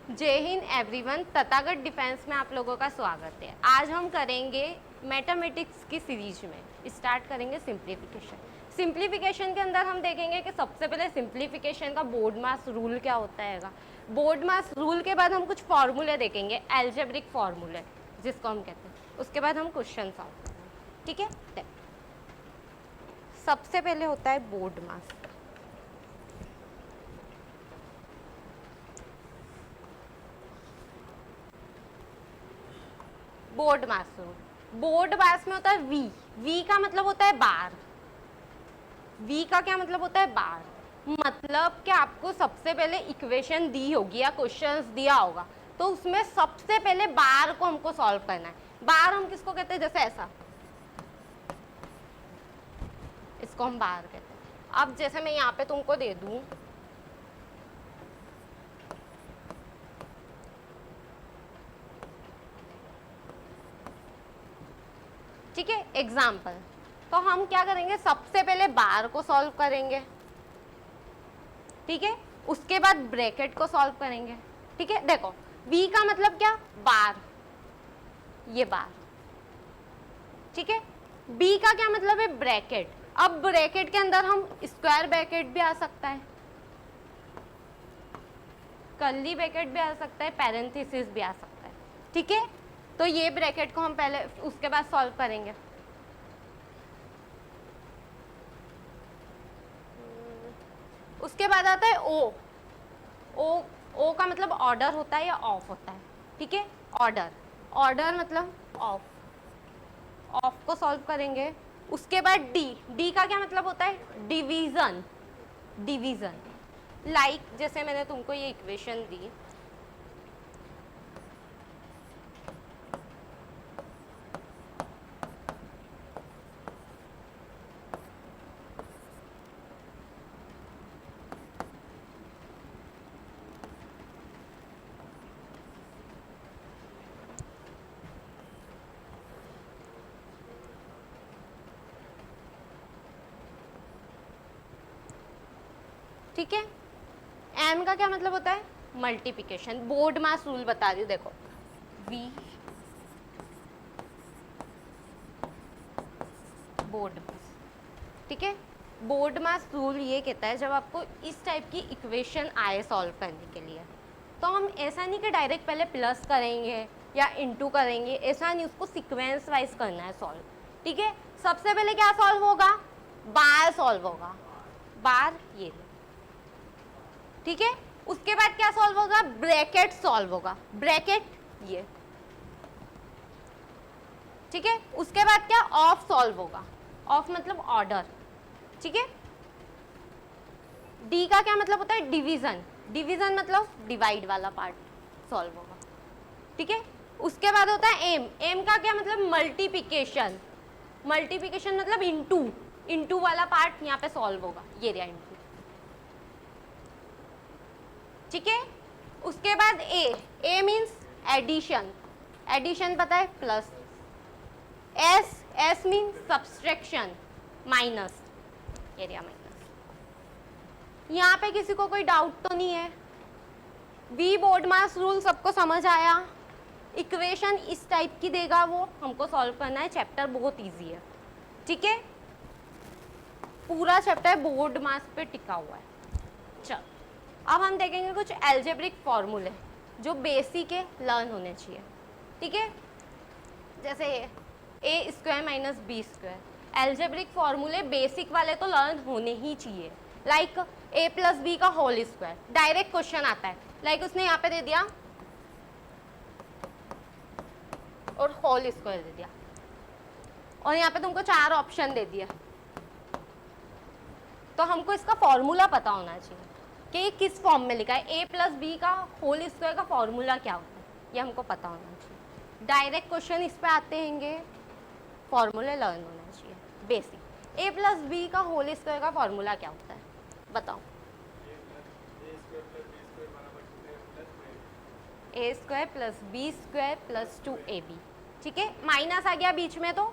जय Hind everyone, Tathagata defence में आप लोगों का स्वागत है। आज हम करेंगे मैथमेटिक्स की सीरीज में स्टार्ट करेंगे सिंप्लीफिकेशन। सिंप्लीफिकेशन के अंदर हम देखेंगे कि सबसे पहले सिंप्लीफिकेशन का बोर्ड मास रूल क्या होता है। बोर्ड मास रूल के बाद हम कुछ फॉर्मूले देखेंगे, एल्जेब्रिक फॉर्मूले जिसको हम कहते हैं। उसके बाद हम क्वेश्चन सॉल्व करेंगे, ठीक है। सबसे पहले होता है बोर्ड मास। बोर्ड मास रूल, बोर्ड मास में होता है वी। वी का मतलब होता है बार। वी का क्या मतलब होता है? बार। मतलब कि आपको सबसे पहले इक्वेशन दी होगी या क्वेश्चंस दिया होगा, तो उसमें सबसे पहले बार को हमको सॉल्व करना है। बार हम किसको कहते हैं? जैसे ऐसा, इसको हम बार कहते हैं। अब जैसे मैं यहाँ पे तुमको दे दूं, ठीक है, एग्जाम्पल, तो हम क्या करेंगे? सबसे पहले बार को सॉल्व करेंगे, ठीक है। उसके बाद ब्रैकेट को सॉल्व करेंगे, ठीक है। देखो, v का मतलब क्या? बार, ये बार, ठीक है। b का क्या मतलब है? ब्रैकेट। अब ब्रैकेट के अंदर हम स्क्वायर ब्रैकेट भी आ सकता है, कर्ली ब्रैकेट भी आ सकता है, पैरेंथेसिस भी आ सकता है, ठीक है। तो ये ब्रैकेट को हम पहले उसके बाद सॉल्व करेंगे। उसके बाद आता है ओ। ओ, ओ का मतलब ऑर्डर होता है या ऑफ होता है, ठीक है। ऑर्डर, ऑर्डर मतलब ऑफ, ऑफ को सॉल्व करेंगे। उसके बाद डी, डी का क्या मतलब होता है? Division, division. लाइक जैसे मैंने तुमको ये इक्वेशन दी, ठीक है। एम का क्या मतलब होता है? मल्टीप्लिकेशन। बोर्ड मास रूल बता रही हूँ, देखो, वी बोर्ड मास, ठीक है। बोर्ड मास रूल ये कहता है जब आपको इस टाइप की इक्वेशन आए सॉल्व करने के लिए, तो हम ऐसा नहीं कि डायरेक्ट पहले प्लस करेंगे या इनटू करेंगे, ऐसा नहीं, उसको सीक्वेंस वाइज करना है सॉल्व, ठीक है। सबसे पहले क्या सॉल्व होगा? बार सॉल्व होगा, बार ये, ठीक है। उसके बाद क्या सॉल्व होगा? ब्रैकेट सॉल्व होगा, ब्रैकेट ये, ठीक है। उसके बाद क्या? ऑफ सॉल्व होगा, ऑफ मतलब ऑर्डर, ठीक है। डी का क्या मतलब होता है? डिवीजन, डिवीजन मतलब डिवाइड वाला पार्ट सॉल्व होगा, ठीक है। उसके बाद होता है एम, एम का क्या मतलब? मल्टीप्लिकेशन, मल्टीप्लिकेशन मतलब इनटू, इनटू वाला पार्ट यहाँ पे सॉल्व होगा, ये रहा इनटू, ठीक है। उसके बाद ए, ए मीन्स एडिशन, एडिशन पता है? Plus. S, S means subtraction, minus, area minus. यहाँ पे किसी को कोई डाउट तो नहीं है? वी बोर्ड मास रूल सबको समझ आया? इक्वेशन इस टाइप की देगा वो हमको सॉल्व करना है, चैप्टर बहुत इजी है, ठीक है। पूरा चैप्टर बोर्ड मास पे टिका हुआ है। चल, अब हम देखेंगे कुछ एल्जेब्रिक फॉर्मूले जो बेसिक है, लर्न होने चाहिए, ठीक है। जैसे a square minus b square, algebraic फॉर्मूले बेसिक वाले तो लर्न होने ही चाहिए। लाइक ए प्लस बी का होल स्क्वायर, डायरेक्ट क्वेश्चन आता है, लाइक उसने यहाँ पे दे दिया और होल स्क्वायर दे दिया, और यहाँ पे तुमको 4 ऑप्शन दे दिया, तो हमको इसका फॉर्मूला पता होना चाहिए कि किस फॉर्म में लिखा है। ए प्लस बी का होल स्क्वायर का फॉर्मूला क्या होता है, ये हमको पता होना चाहिए। डायरेक्ट क्वेश्चन इस पे आते हैंगे, फॉर्मूले लर्न होना चाहिए बेसिक। ए प्लस बी का होल स्क्वायर का फॉर्मूला क्या होता है बताओ? A square plus b square plus 2ab, ठीक है। माइनस आ गया बीच में तो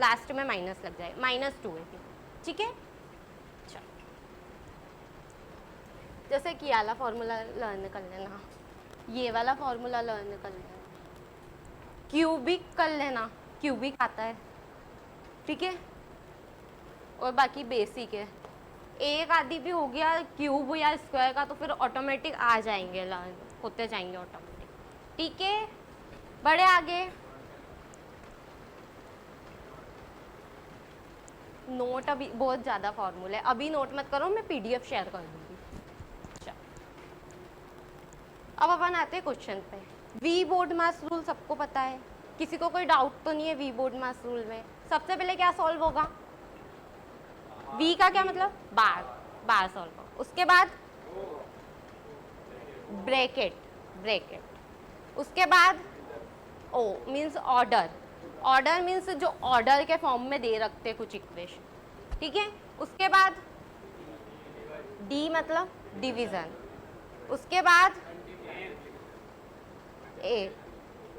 लास्ट में माइनस लग जाए, माइनस 2ab, ठीक है। जैसे कि वाला फॉर्मूला लर्न कर लेना, ये वाला फॉर्मूला लर्न कर लेना, क्यूबिक कर लेना, क्यूबिक आता है, ठीक है, और बाकी बेसिक है। एक आदि भी हो गया क्यूब या स्क्वायर का तो फिर ऑटोमेटिक आ जाएंगे, लर्न होते जाएंगे ऑटोमेटिक, ठीक है। बढ़े आगे, नोट अभी बहुत ज़्यादा फॉर्मूले, अभी नोट मत करो, मैं पीडीएफ शेयर कर दूंगी। अच्छा, अब अपन आते हैं क्वेश्चन पे। वी बोर्ड मास रूल सबको पता है, किसी को कोई डाउट तो नहीं है वी बोर्ड मास रूल में? सबसे पहले क्या सॉल्व होगा? वी का क्या मतलब? बार, बार सॉल्व होगा। उसके बाद ब्रैकेट, ब्रैकेट, उसके बाद O means order, order means जो ऑर्डर के फॉर्म में दे रखते हैं कुछ इक्वेशन, ठीक है। उसके बाद डी मतलब डिवीजन, उसके बाद ए,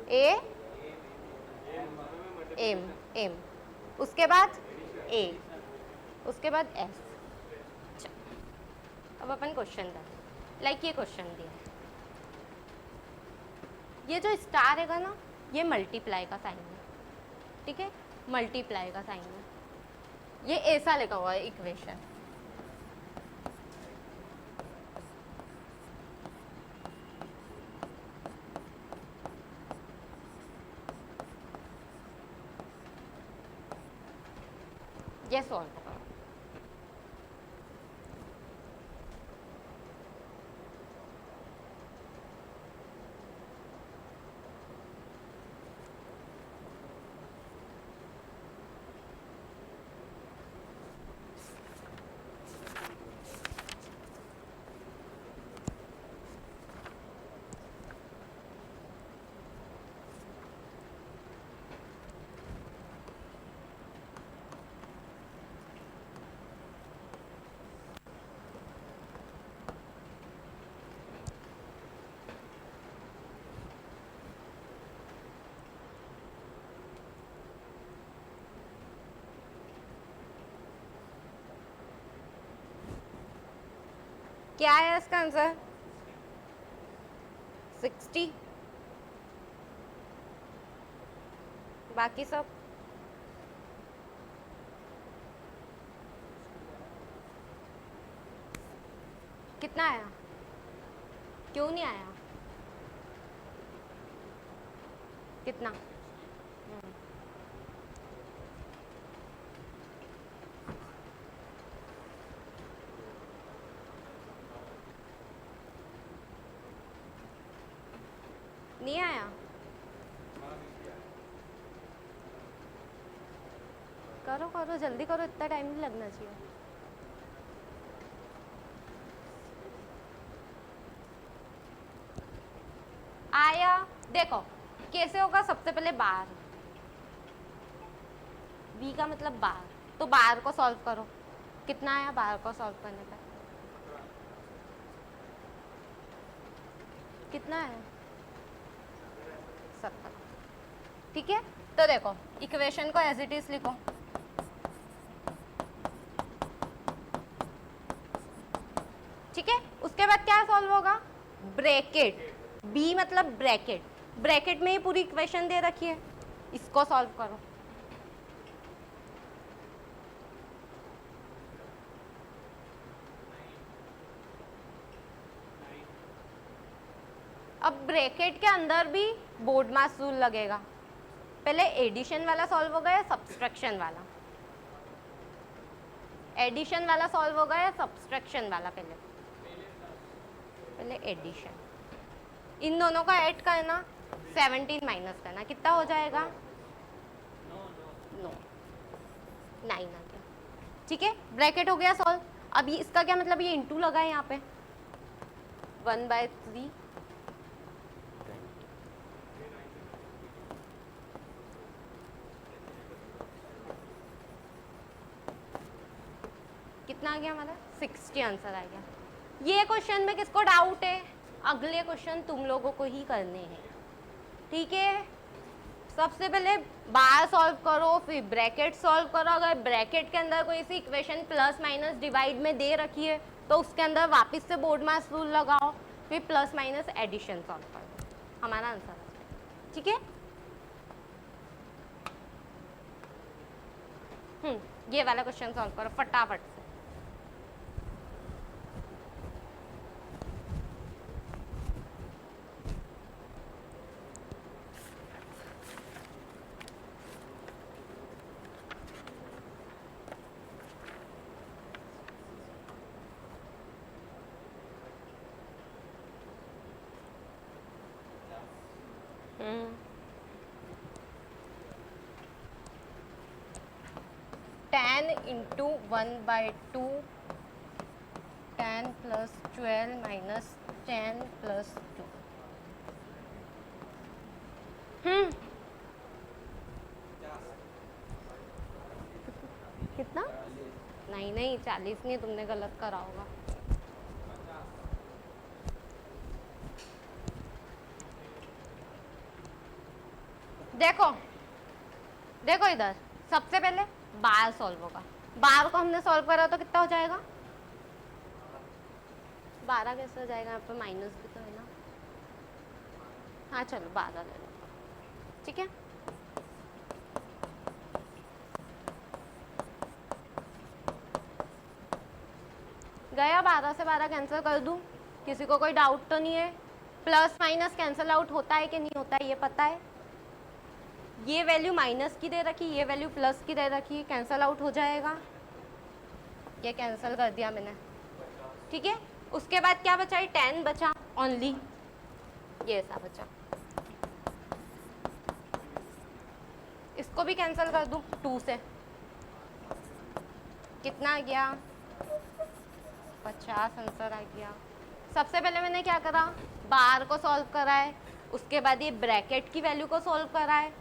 ए एम, एम, उसके बाद ए, उसके बाद एस। अब अपन क्वेश्चन कर, लाइक ये क्वेश्चन दिया है, ये जो स्टार है ना, ये मल्टीप्लाई का साइन है, ठीक है, मल्टीप्लाई का साइन है, ये ऐसा लिखा हुआ है इक्वेशन, ये सॉल्व होगा। क्या है इसका आंसर? 60, बाकी सब कितना आया? क्यों नहीं आया? कितना? नहीं आया? करो करो जल्दी करो, इतना टाइम नहीं लगना चाहिए। आया, देखो कैसे होगा। सबसे पहले बार, वी का मतलब बार, तो बार को सॉल्व करो। कितना आया बार को सॉल्व करने का? कितना है? 70, ठीक है। तो देखो इक्वेशन को एज इट इज लिखो, ठीक है। उसके बाद क्या सॉल्व होगा? ब्रैकेट, बी मतलब ब्रैकेट, ब्रैकेट में ही पूरी इक्वेशन दे रखी है, इसको सॉल्व करो। अब ब्रैकेट के अंदर भी बोर्ड मास रूल लगेगा। पहले एडिशन वाला सॉल्व होगा या सब्सट्रैक्शन वाला? एडिशन वाला सॉल्व होगा या सब्सट्रैक्शन वाला? पहले एडिशन। इन दोनों का ऐड करना, 17 माइनस करना, कितना हो जाएगा? 9, 9 आ गया, ठीक है। ब्रैकेट हो गया सॉल्व। अब ये इसका क्या मतलब? ये इंटू लगा है यहाँ पे, 1/3 कितना आ गया हमारा? 60 आंसर आ गया। ये क्वेश्चन में किसको डाउट है? अगले क्वेश्चन तुम लोगों को ही करने हैं, ठीक है। सबसे पहले बार सॉल्व करो, फिर ब्रैकेट सॉल्व करो। अगर ब्रैकेट के अंदर कोई सी इक्वेशन प्लस माइनस डिवाइड में दे रखी है तो उसके अंदर वापस से बोर्ड मास रूल लगाओ, फिर प्लस माइनस एडिशन सॉल्व कर दो, हमारा आंसर आ जाएगा। ठीक है, ये वाला क्वेश्चन सॉल्व करो फटाफट से। Ten into 1/2 10 plus 12 minus 10 plus 2। कितना? नहीं नहीं 40 नहीं, तुमने गलत करा होगा। देखो देखो इधर, सबसे पहले बार सॉल्व होगा। बार को हमने सॉल्व करा तो कितना हो जाएगा? 12 कैसे हो जाएगा? यहाँ पे माइनस भी तो है ना। हाँ चलो 12 ले लो, ठीक है। गया, 12 से 12 कैंसिल कर दूँ, किसी को कोई डाउट तो नहीं है? प्लस माइनस कैंसिल आउट होता है कि नहीं होता है ये पता है? ये वैल्यू माइनस की दे रखी, ये वैल्यू प्लस की दे रखी, कैंसिल आउट हो जाएगा। ये कैंसिल कर दिया मैंने, ठीक है। उसके बाद क्या बचा? 10 बचा ओनली, ये ऐसा बचा। इसको भी कैंसिल कर दूं 2 से, कितना आ गया? 50 आंसर आ गया। सबसे पहले मैंने क्या करा? बार को सॉल्व करा है, उसके बाद ये ब्रैकेट की वैल्यू को सॉल्व करा है,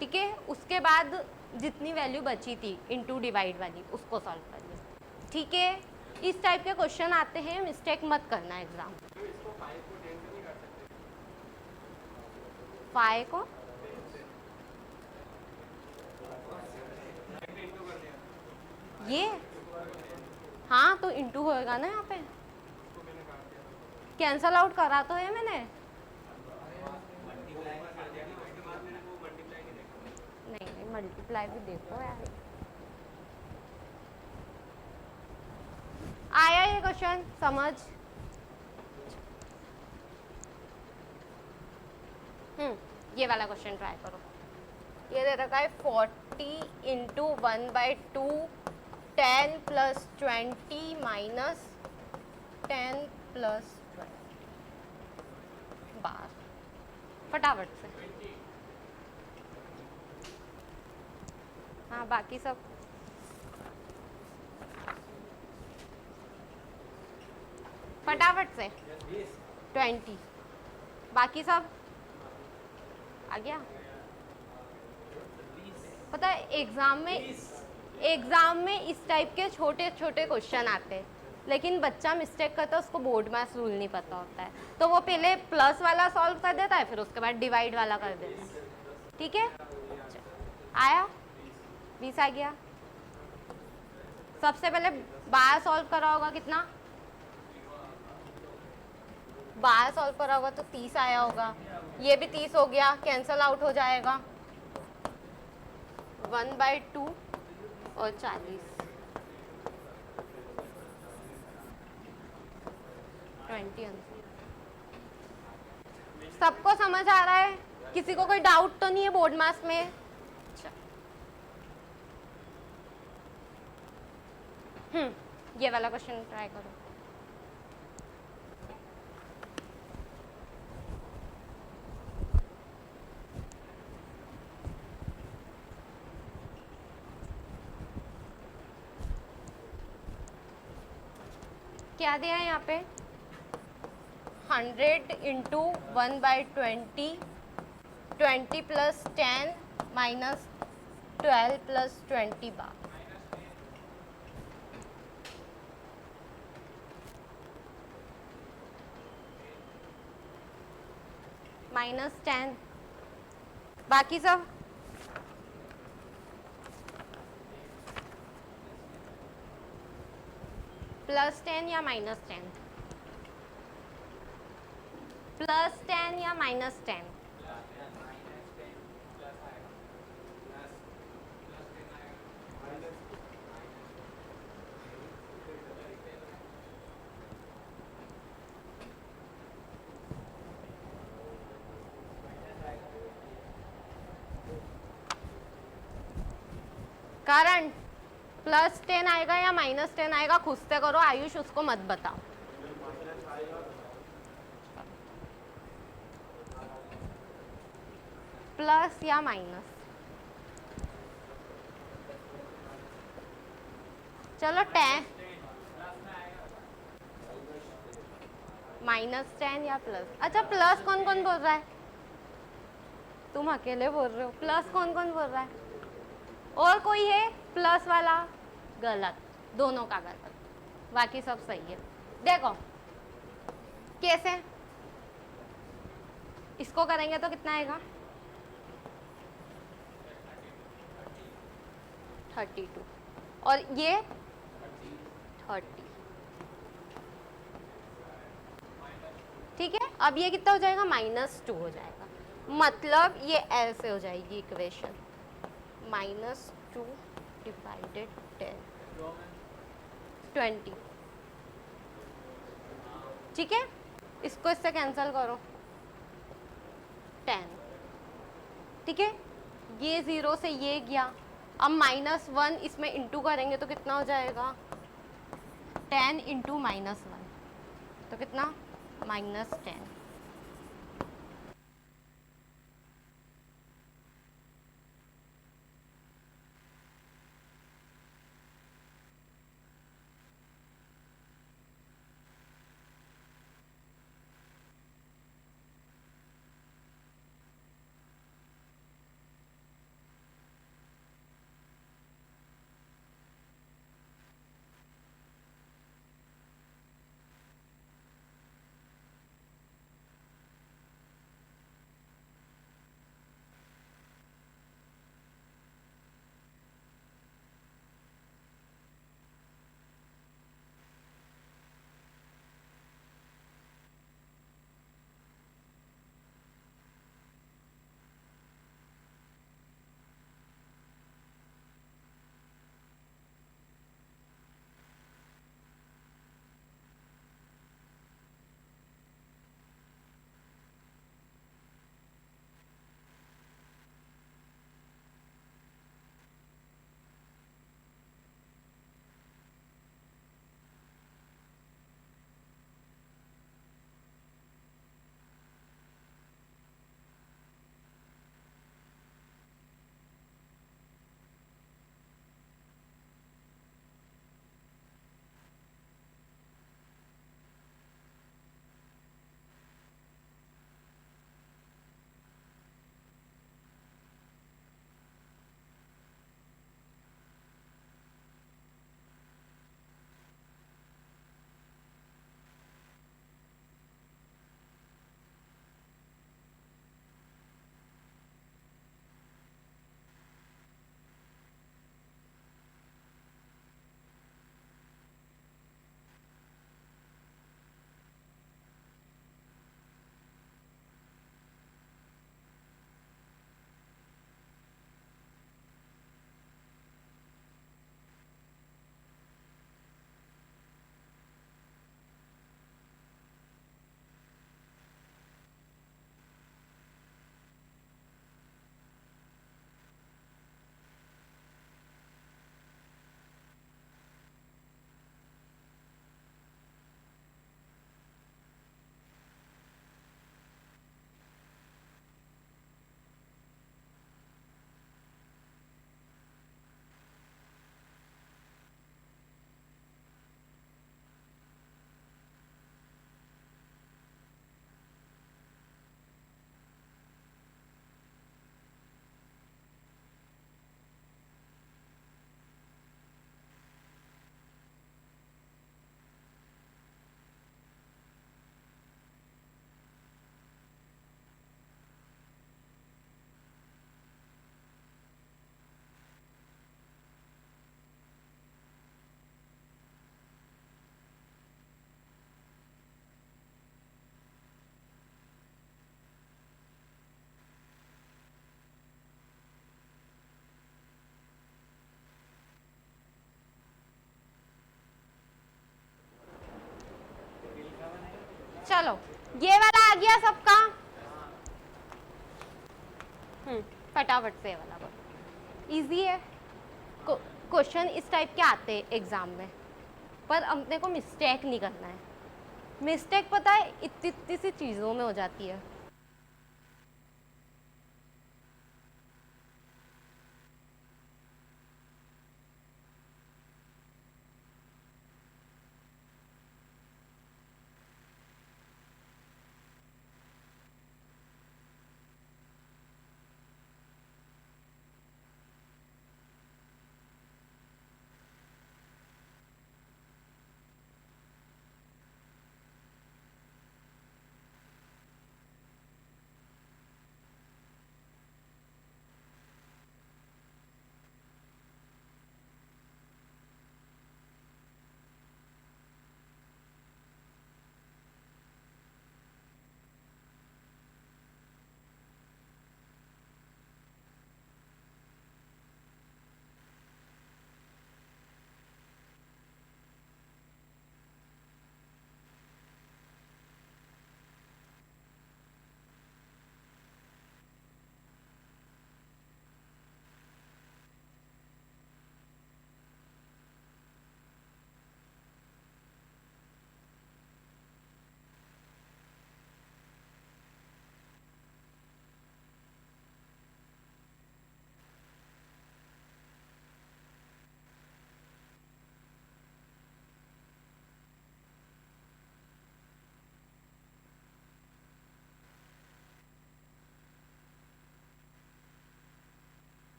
ठीक है। उसके बाद जितनी वैल्यू बची थी इनटू डिवाइड वाली उसको सॉल्व कर लिया, ठीक है। इस टाइप के क्वेश्चन आते हैं, मिस्टेक मत करना एग्जाम। 5 को ये, हाँ तो इंटू होएगा ना, यहाँ पे कैंसल आउट करा तो है मैंने। नहीं मल्टीप्लाई भी देखो यार। आया ये क्वेश्चन समझ? ये वाला क्वेश्चन ट्राई करो। ये दे रखा है 40 इंटू 1/2 10 प्लस 20 माइनस 10 प्लस 12। फटाफट से, हाँ बाकी सब फटाफट से 20, बाकी सब आ गया। पता है एग्जाम में इस टाइप के छोटे छोटे क्वेश्चन आते हैं, लेकिन बच्चा मिस्टेक करता है, उसको बोर्ड मैथ्स रूल नहीं पता होता है, तो वो पहले प्लस वाला सॉल्व कर देता है, फिर उसके बाद डिवाइड वाला कर देता है, ठीक है। आया 20 आ गया। सबसे पहले बार सॉल्व करा होगा, कितना? बार सॉल्व करा होगा तो 30 आया होगा, ये भी 30 हो गया, कैंसल आउट हो जाएगा। 1/2 और 40 20 आंसर। सबको समझ आ रहा है? किसी को कोई डाउट तो नहीं है बोर्ड मैथ्स में? अच्छा, ये वाला क्वेश्चन ट्राई करो। क्या दिया है यहाँ पे? 100 इंटू 1/20 20 प्लस 10 माइनस 12 प्लस 20 बार। -10, बाकी सब +10 या -10? +10 या -10? कारण +10 आएगा या -10 आएगा खुद से करो, आयुष उसको मत बताओ। प्लस या माइनस? चलो 10 -10 या प्लस। अच्छा प्लस कौन कौन बोल रहा है? तुम अकेले बोल रहे हो। प्लस कौन कौन बोल रहा है? और कोई है प्लस वाला? गलत, दोनों का गलत, बाकी सब सही है। देखो कैसे इसको करेंगे तो कितना आएगा? 32 और ये 30। ठीक है, अब ये कितना हो जाएगा? -2 हो जाएगा। मतलब ये ऐसे हो जाएगी इक्वेशन, -2 डिवाइडेड 20। ठीक है, इसको इससे कैंसिल करो, 10। ठीक है, ये 0 से ये गया। अब -1 इसमें इंटू करेंगे तो कितना हो जाएगा? 10 इंटू -1 तो कितना? -10। चलो ये वाला आ गया सबका। फटाफट से ये वाला करो, इजी है। क्वेश्चन इस टाइप के आते हैं एग्जाम में, पर अपने को मिस्टेक नहीं करना है। मिस्टेक पता है इतनी इतनी सी चीज़ों में हो जाती है।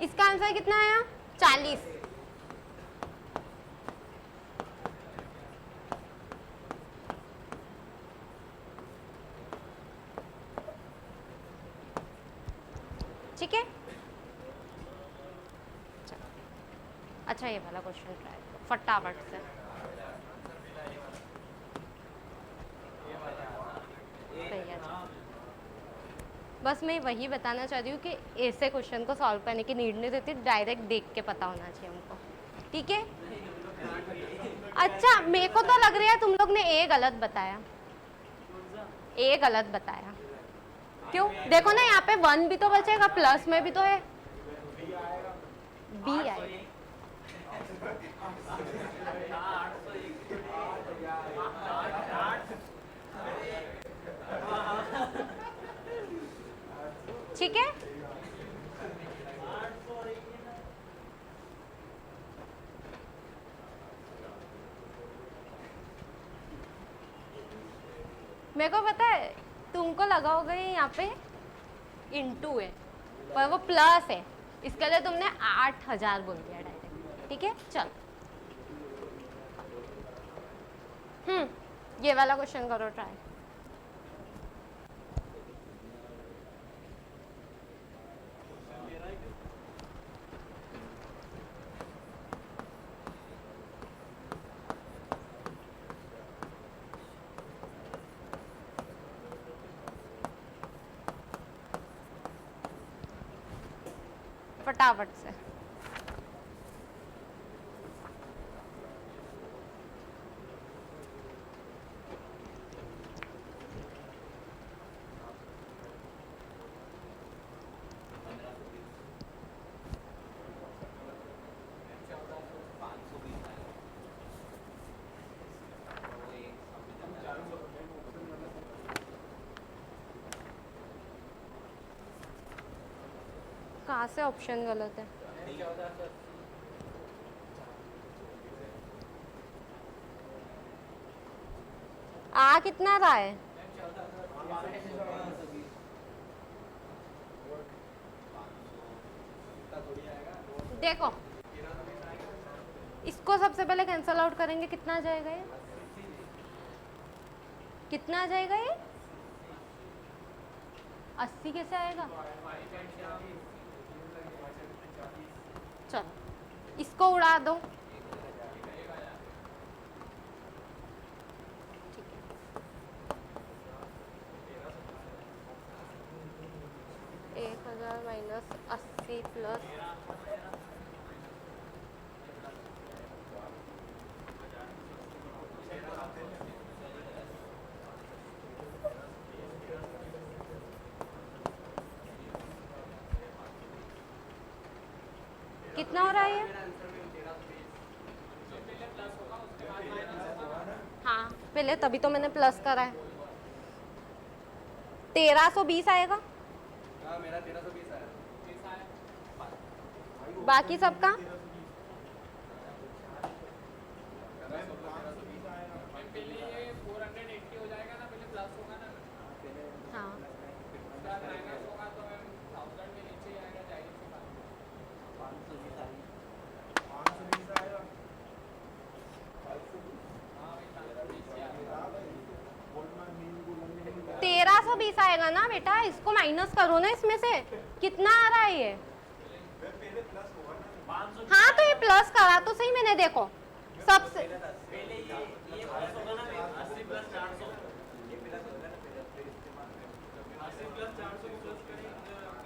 इसका आंसर कितना आया? 40। अच्छा ये वाला क्वेश्चन ट्राई करो फटाफट से। सही है। बस मैं वही बताना चाह रही हूँ कि ऐसे क्वेश्चन को सॉल्व करने की नीड नहीं रहती, डायरेक्ट देख के पता होना चाहिए हमको, ठीक है। अच्छा मेरे को तो लग रहा है तुम लोग ने ए गलत बताया, ए गलत बताया। क्यों? देखो ना यहाँ पे 1 भी तो बचेगा, प्लस में भी तो है, बी आएगा। ठीक है, मेरे को पता है तुमको लगा होगा ये यहाँ पे इंटू है पर वो प्लस है, इसके लिए तुमने 8000 बोल दिया डायरेक्ट, ठीक है। चल ये वाला क्वेश्चन करो ट्राई। फटाफट से। कहाँ से ऑप्शन गलत है? आ कितना रहा है? देखो इसको सबसे पहले कैंसल आउट करेंगे, कितना आ जाएगा ये? कितना आ जाएगा ये? 80 कैसे आएगा? चलो इसको उड़ा दो, ठीक है। 1000 माइनस 80 प्लस कितना हो रहा है ये? हाँ पहले तभी तो मैंने प्लस करा है। 1320 आएगा। मेरा 1320 आया। बाकी सबका हाँ तेरह 1320 आएगा ना बेटा, इसको माइनस करो ना इसमें से, कितना आ रहा है ये? हाँ तो ये प्लस करा तो सही मैंने, देखो सबसे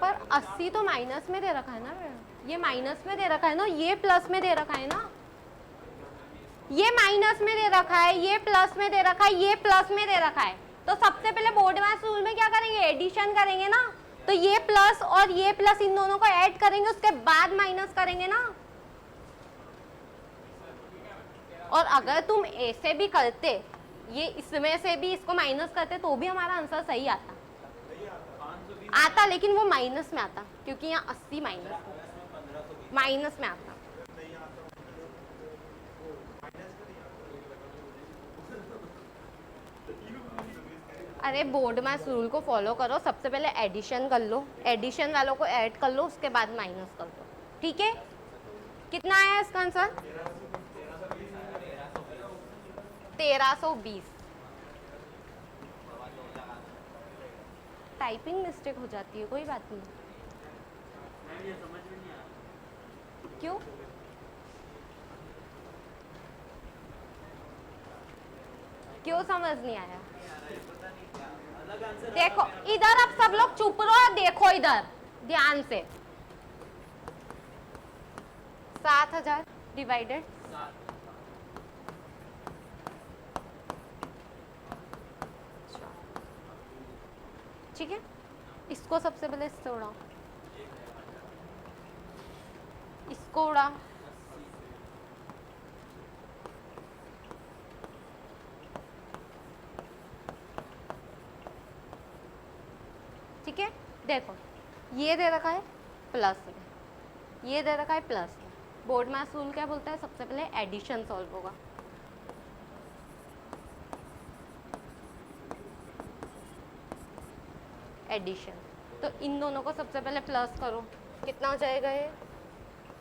पर 80 तो माइनस में दे रखा है ना, ये माइनस में दे रखा है ना, ये प्लस में दे रखा है ना, ये माइनस में दे रखा है, ये प्लस में दे रखा है, ये प्लस में दे रखा है। तो सबसे पहले बोर्डमास रूल में क्या करेंगे? एडिशन करेंगे ना, तो ये प्लस और ये प्लस इन दोनों को ऐड करेंगे, उसके बाद माइनस करेंगे ना। और अगर तुम ऐसे भी करते, ये इसमें से भी इसको माइनस करते तो भी हमारा आंसर सही आता, लेकिन वो माइनस में आता क्योंकि यहाँ 80 माइनस में आता। अरे बोर्ड मास रूल को फॉलो करो, सबसे पहले एडिशन कर लो, एडिशन वालों को ऐड कर लो, उसके बाद माइनस कर दो, ठीक है। कितना आया इसका आंसर? 1320। टाइपिंग मिस्टेक हो जाती है, कोई बात नहीं। क्यों? क्यों समझ नहीं आया? देखो इधर, अब सब लोग चुप रहो, देखो इधर ध्यान से। 7000 डिवाइडेड, ठीक है। इसको सबसे पहले इससे उड़ाओ, इसको उड़ा, ठीक है। देखो ये दे रखा है प्लस में, ये दे रखा है प्लस में। बोर्ड मास रूल क्या बोलता है? सबसे पहले एडिशन सॉल्व होगा। एडिशन, तो इन दोनों को सबसे पहले प्लस करो, कितना हो जाएगा ये?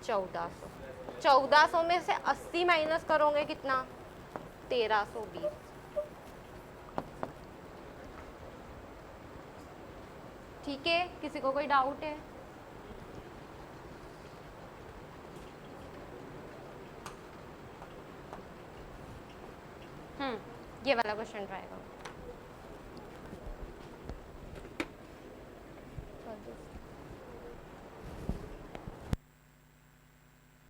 1400। 1400 में से 80 माइनस करोगे कितना? 1320। ठीक है, किसी को कोई डाउट है? ये वाला क्वेश्चन ट्राई करो।